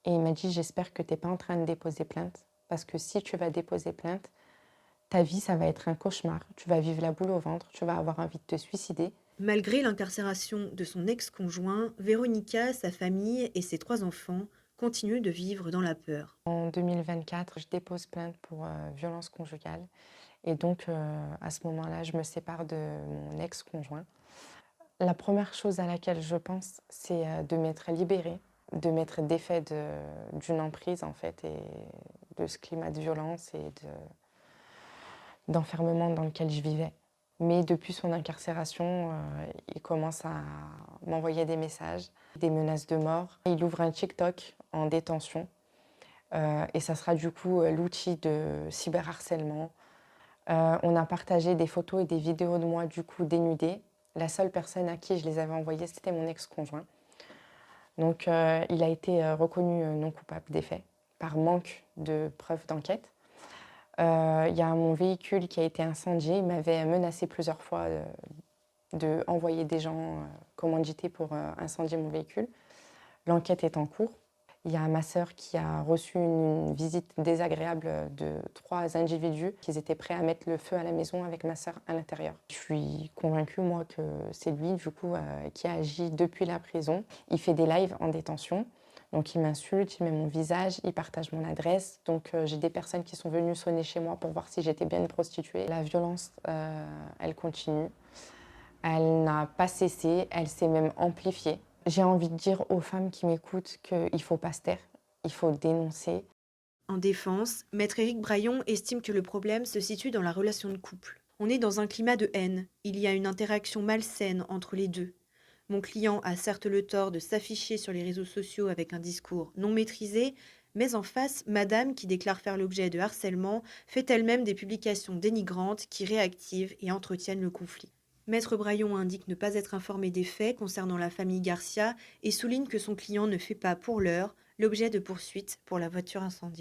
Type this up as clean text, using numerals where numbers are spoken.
Et il m'a dit: «J'espère que tu es pas en train de déposer plainte, parce que si tu vas déposer plainte, ta vie, ça va être un cauchemar. Tu vas vivre la boule au ventre, tu vas avoir envie de te suicider». Malgré l'incarcération de son ex-conjoint, Véronica, sa famille et ses 3 enfants continuent de vivre dans la peur. En 2024, je dépose plainte pour violence conjugale et donc à ce moment-là, je me sépare de mon ex-conjoint. La première chose à laquelle je pense, c'est de m'être libérée, de m'être défait d'une emprise en fait et de ce climat de violence et d'enfermement dans lequel je vivais. Mais depuis son incarcération, il commence à m'envoyer des messages, des menaces de mort. Il ouvre un TikTok en détention et ça sera du coup l'outil de cyberharcèlement. On a partagé des photos et des vidéos de moi du coup dénudée. La seule personne à qui je les avais envoyées, c'était mon ex-conjoint. Donc il a été reconnu non coupable des faits par manque de preuves d'enquête. Il y a mon véhicule qui a été incendié. Il m'avait menacé plusieurs fois d'envoyer des gens commandités pour incendier mon véhicule. L'enquête est en cours. Il y a ma sœur qui a reçu une visite désagréable de 3 individus qui étaient prêts à mettre le feu à la maison avec ma sœur à l'intérieur. Je suis convaincue, moi, que c'est lui, du coup, qui a agi depuis la prison. Il fait des lives en détention. Donc il m'insulte, il met mon visage, il partage mon adresse. Donc j'ai des personnes qui sont venues sonner chez moi pour voir si j'étais bien une prostituée. La violence, elle continue. Elle n'a pas cessé, elle s'est même amplifiée. J'ai envie de dire aux femmes qui m'écoutent qu'il ne faut pas se taire, il faut dénoncer. En défense, maître Éric Braillon estime que le problème se situe dans la relation de couple. On est dans un climat de haine, il y a une interaction malsaine entre les deux. Mon client a certes le tort de s'afficher sur les réseaux sociaux avec un discours non maîtrisé, mais en face, madame, qui déclare faire l'objet de harcèlement, fait elle-même des publications dénigrantes qui réactivent et entretiennent le conflit. Maître Braillon indique ne pas être informé des faits concernant la famille Garcia et souligne que son client ne fait pas, pour l'heure, l'objet de poursuites pour la voiture incendiée.